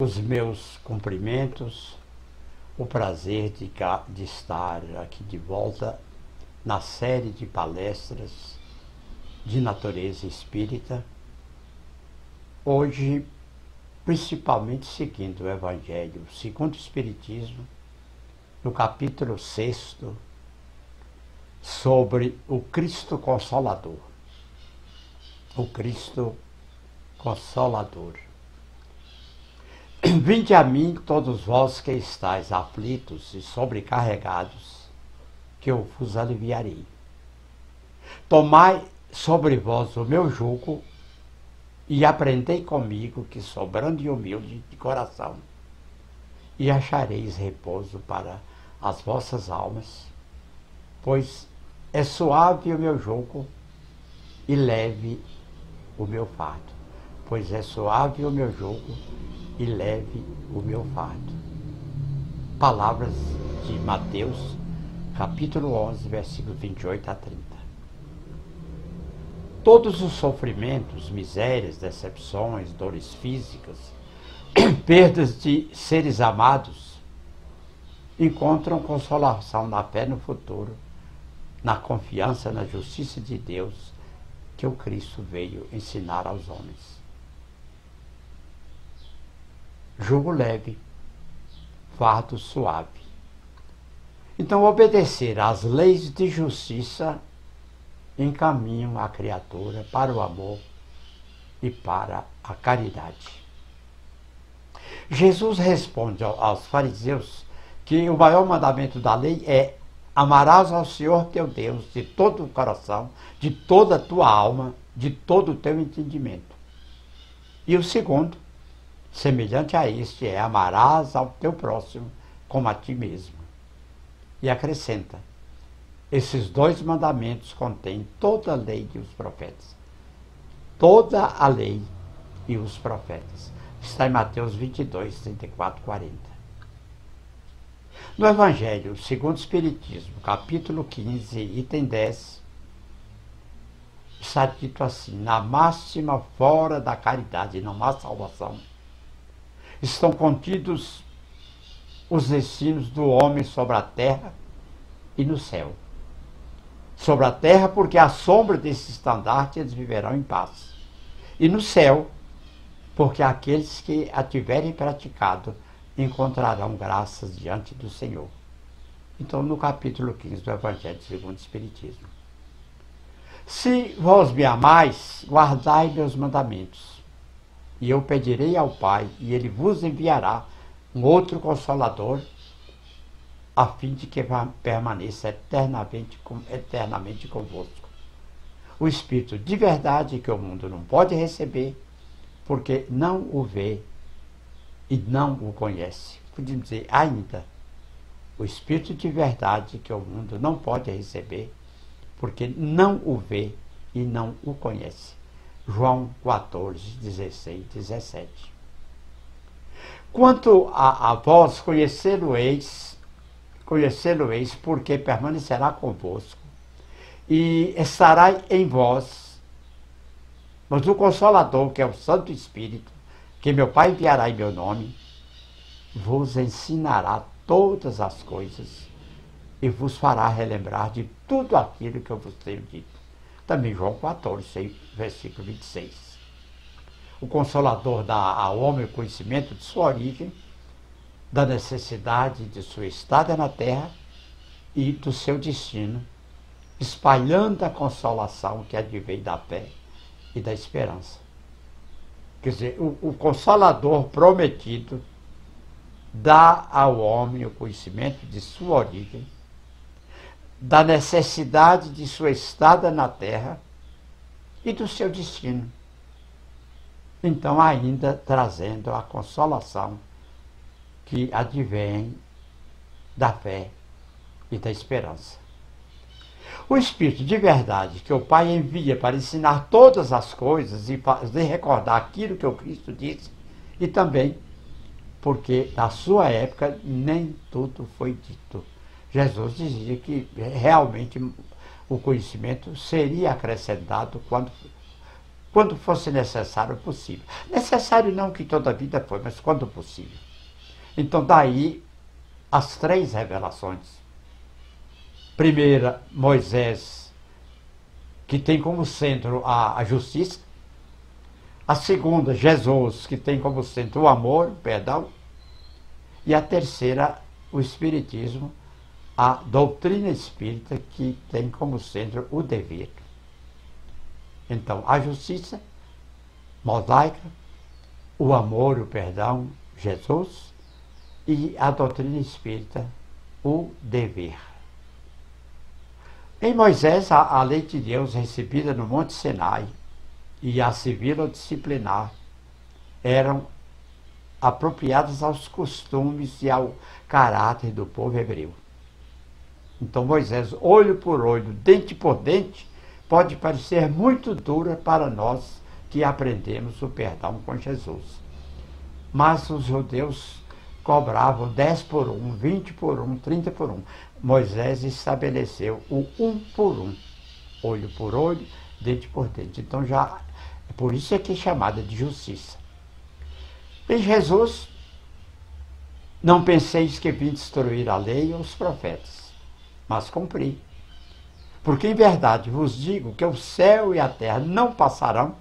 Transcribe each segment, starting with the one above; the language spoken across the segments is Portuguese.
os meus cumprimentos, o prazer de estar aqui de volta na série de palestras de natureza espírita, hoje principalmente seguindo o Evangelho segundo o Espiritismo, no capítulo 6, sobre o Cristo Consolador. O Cristo Consolador. Vinde a mim, todos vós que estáis aflitos e sobrecarregados, que eu vos aliviarei. Tomai sobre vós o meu jugo e aprendei comigo, que sou brando e humilde de coração, e achareis repouso para as vossas almas, pois é suave o meu jugo e leve o meu fardo. Pois é suave o meu jugo e leve o meu fardo. Palavras de Mateus, capítulo 11, versículos 28 a 30. Todos os sofrimentos, misérias, decepções, dores físicas, perdas de seres amados, encontram consolação na fé no futuro, na confiança na justiça de Deus que o Cristo veio ensinar aos homens. Jugo leve, fardo suave. Então, obedecer às leis de justiça encaminham a criatura para o amor e para a caridade. Jesus responde aos fariseus que o maior mandamento da lei é: amarás ao Senhor teu Deus de todo o coração, de toda a tua alma, de todo o teu entendimento. E o segundo, semelhante a este, é: amarás ao teu próximo como a ti mesmo. E acrescenta: esses dois mandamentos contêm toda a lei e os profetas. Toda a lei e os profetas. Está em Mateus 22, 34, 40. No Evangelho segundo o Espiritismo, capítulo 15, item 10, está dito assim: na máxima fora da caridade não há salvação. Estão contidos os ensinos do homem sobre a terra e no céu. Sobre a terra, porque à sombra desse estandarte eles viverão em paz. E no céu, porque aqueles que a tiverem praticado encontrarão graças diante do Senhor. Então, no capítulo 15 do Evangelho segundo o Espiritismo: se vós me amais, guardai meus mandamentos, e eu pedirei ao Pai, e ele vos enviará um outro Consolador, a fim de que permaneça eternamente convosco. O Espírito de verdade, que o mundo não pode receber, porque não o vê e não o conhece. Podemos dizer ainda: o Espírito de verdade, que o mundo não pode receber, porque não o vê e não o conhece. João 14, 16, 17. Quanto a vós, conhecê-lo-eis, porque permanecerá convosco e estará em vós. Mas o Consolador, que é o Santo Espírito, que meu Pai enviará em meu nome, vos ensinará todas as coisas e vos fará relembrar de tudo aquilo que eu vos tenho dito. Também João 14, versículo 26. O Consolador dá ao homem o conhecimento de sua origem, da necessidade de sua estada na terra e do seu destino, espalhando a consolação que advém da fé e da esperança. Quer dizer, o Consolador prometido dá ao homem o conhecimento de sua origem, da necessidade de sua estada na terra e do seu destino. Então, ainda trazendo a consolação que advém da fé e da esperança. O Espírito de verdade, que o Pai envia para ensinar todas as coisas e fazer recordar aquilo que o Cristo disse, e também porque na sua época nem tudo foi dito. Jesus dizia que realmente o conhecimento seria acrescentado quando quando fosse necessário possível. Necessário não que toda a vida foi, mas quando possível. Então daí as 3 revelações. Primeira, Moisés, que tem como centro a justiça. A segunda, Jesus, que tem como centro o amor, o perdão. E a terceira, o Espiritismo, a doutrina espírita, que tem como centro o dever. Então, a justiça mosaica, o amor, o perdão, Jesus, e a doutrina espírita, o dever. Em Moisés, a lei de Deus recebida no Monte Sinai e a civil ou disciplinar eram apropriadas aos costumes e ao caráter do povo hebreu. Então Moisés, olho por olho, dente por dente, pode parecer muito dura para nós que aprendemos o perdão com Jesus. Mas os judeus cobravam 10 por 1, 20 por 1, 30 por 1. Moisés estabeleceu o 1 por 1, olho por olho, dente por dente. Então já, por isso é que é chamada de justiça. Em Jesus, não penseis que vim destruir a lei ou os profetas, mas cumpri. Porque em verdade vos digo que o céu e a terra não passarão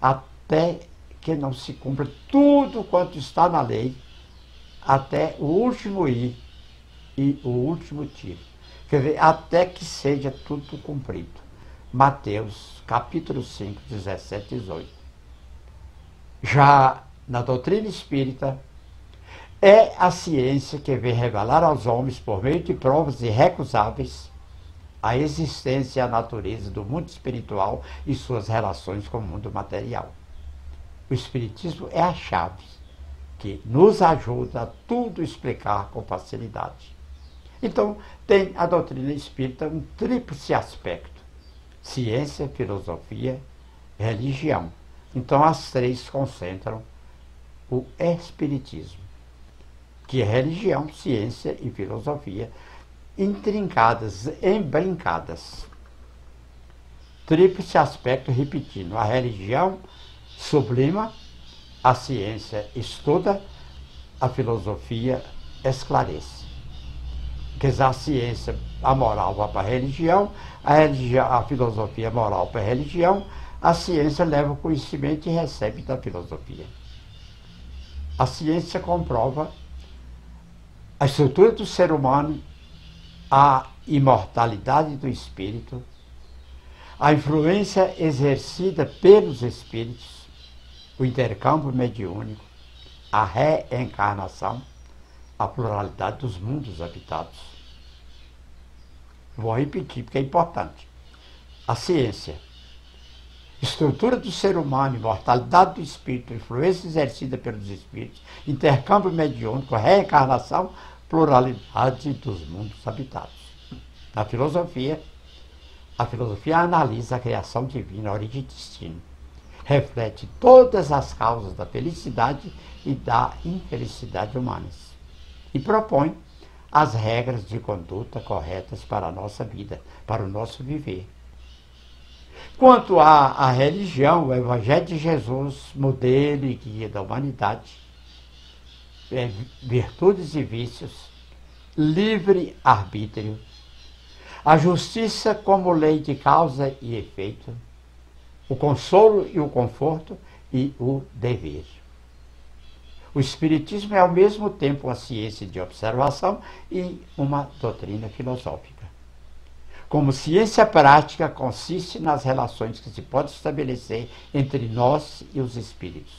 até que não se cumpra tudo quanto está na lei, até o último i e o último tiro. Quer dizer, até que seja tudo cumprido. Mateus, capítulo 5, 17 e 18. Já na doutrina espírita, é a ciência que vem revelar aos homens, por meio de provas irrecusáveis, a existência e a natureza do mundo espiritual e suas relações com o mundo material. O Espiritismo é a chave que nos ajuda a tudo explicar com facilidade. Então, tem a doutrina espírita um tríplice aspecto: ciência, filosofia, religião. Então, as 3 concentram o Espiritismo, que é religião, ciência e filosofia, intrincadas, embrincadas. Tríplice aspecto, repetindo: a religião sublima, a ciência estuda, a filosofia esclarece. Quer dizer, a ciência, a moral vai para a religião, a filosofia moral para a religião, a ciência leva o conhecimento e recebe da filosofia. A ciência comprova a estrutura do ser humano, a imortalidade do espírito, a influência exercida pelos espíritos, o intercâmbio mediúnico, a reencarnação, a pluralidade dos mundos habitados. Vou repetir porque é importante. A ciência, estrutura do ser humano, imortalidade do espírito, influência exercida pelos espíritos, intercâmbio mediúnico, reencarnação, pluralidade dos mundos habitados. Na filosofia, a filosofia analisa a criação divina, a origem e destino. Reflete todas as causas da felicidade e da infelicidade humanas. E propõe as regras de conduta corretas para a nossa vida, para o nosso viver. Quanto à religião, o Evangelho de Jesus, modelo e guia da humanidade, virtudes e vícios, livre arbítrio, a justiça como lei de causa e efeito, o consolo e o conforto e o dever. O Espiritismo é ao mesmo tempo uma ciência de observação e uma doutrina filosófica. Como ciência prática, consiste nas relações que se pode estabelecer entre nós e os espíritos.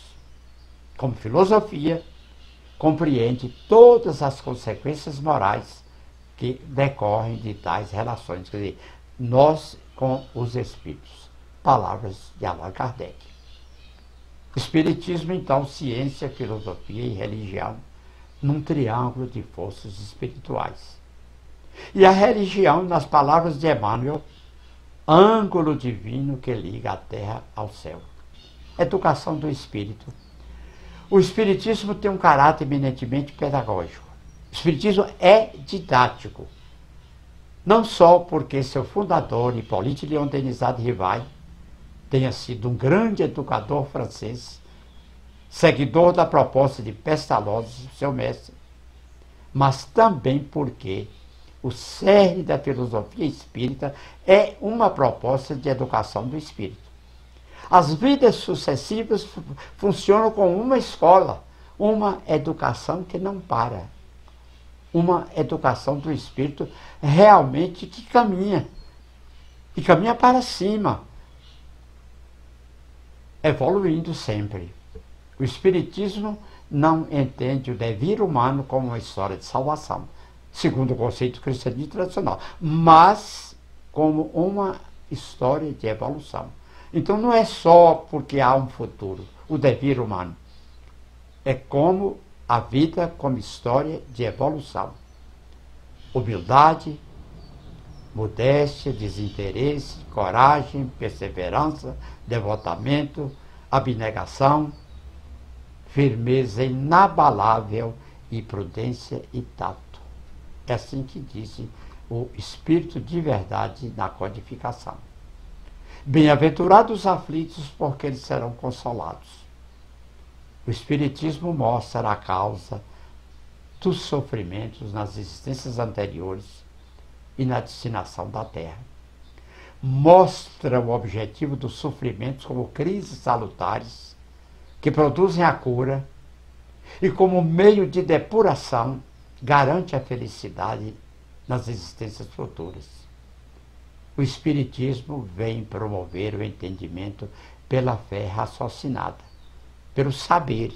Como filosofia, compreende todas as consequências morais que decorrem de tais relações, quer dizer, nós com os espíritos. Palavras de Allan Kardec. Espiritismo, então, ciência, filosofia e religião, num triângulo de forças espirituais. E a religião, nas palavras de Emmanuel, ângulo divino que liga a terra ao céu. Educação do espírito. O espiritismo tem um caráter eminentemente pedagógico. O espiritismo é didático. Não só porque seu fundador, Hipólito Leon Denis Rivai, tenha sido um grande educador francês, seguidor da proposta de Pestalozzi, seu mestre, mas também porque o cerne da filosofia espírita é uma proposta de educação do espírito. As vidas sucessivas funcionam como uma escola, uma educação que não para, uma educação do espírito realmente que caminha para cima, evoluindo sempre. O Espiritismo não entende o devir humano como uma história de salvação, segundo o conceito cristianismo tradicional, mas como uma história de evolução. Então não é só porque há um futuro, o devir humano. É como a vida como história de evolução. Humildade, modéstia, desinteresse, coragem, perseverança, devotamento, abnegação, firmeza inabalável e prudência e tato. É assim que diz o Espírito de verdade na codificação. Bem-aventurados os aflitos, porque eles serão consolados. O Espiritismo mostra a causa dos sofrimentos nas existências anteriores e na destinação da Terra. Mostra o objetivo dos sofrimentos como crises salutares que produzem a cura e como meio de depuração garante a felicidade nas existências futuras. O Espiritismo vem promover o entendimento pela fé raciocinada, pelo saber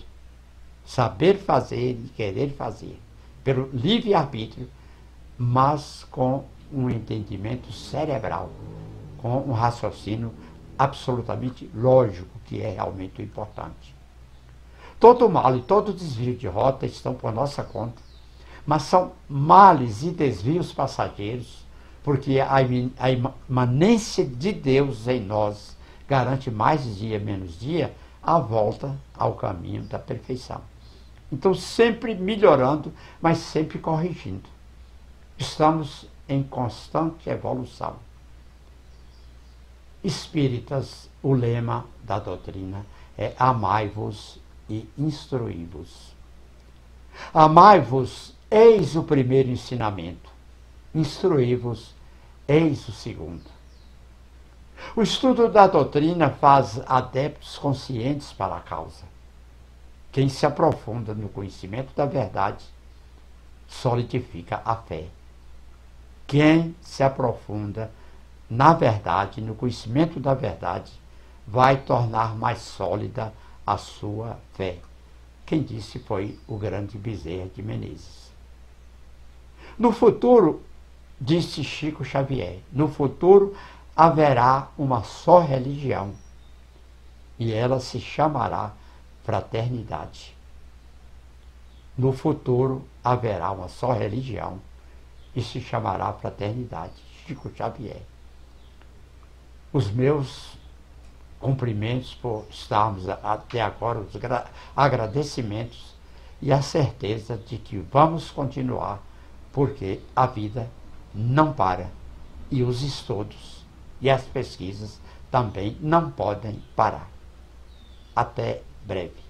fazer e querer fazer, pelo livre-arbítrio, mas com um entendimento cerebral, com um raciocínio absolutamente lógico, que é realmente o importante. Todo mal e todo desvio de rota estão por nossa conta, mas são males e desvios passageiros, porque a imanência de Deus em nós garante mais dia, menos dia, a volta ao caminho da perfeição. Então, sempre melhorando, mas sempre corrigindo. Estamos em constante evolução. Espíritas, o lema da doutrina é amai-vos e instruí-vos. Amai-vos, eis o primeiro ensinamento. Instruí-vos, eis o segundo. O estudo da doutrina faz adeptos conscientes para a causa. Quem se aprofunda no conhecimento da verdade solidifica a fé. Quem se aprofunda na verdade, no conhecimento da verdade, vai tornar mais sólida a sua fé. Quem disse foi o grande Bezerra de Menezes. No futuro, disse Chico Xavier, no futuro haverá uma só religião e ela se chamará fraternidade. No futuro haverá uma só religião e se chamará fraternidade. Chico Xavier. Os meus cumprimentos por estarmos até agora, os agradecimentos e a certeza de que vamos continuar, porque a vida não para e os estudos e as pesquisas também não podem parar. Até breve.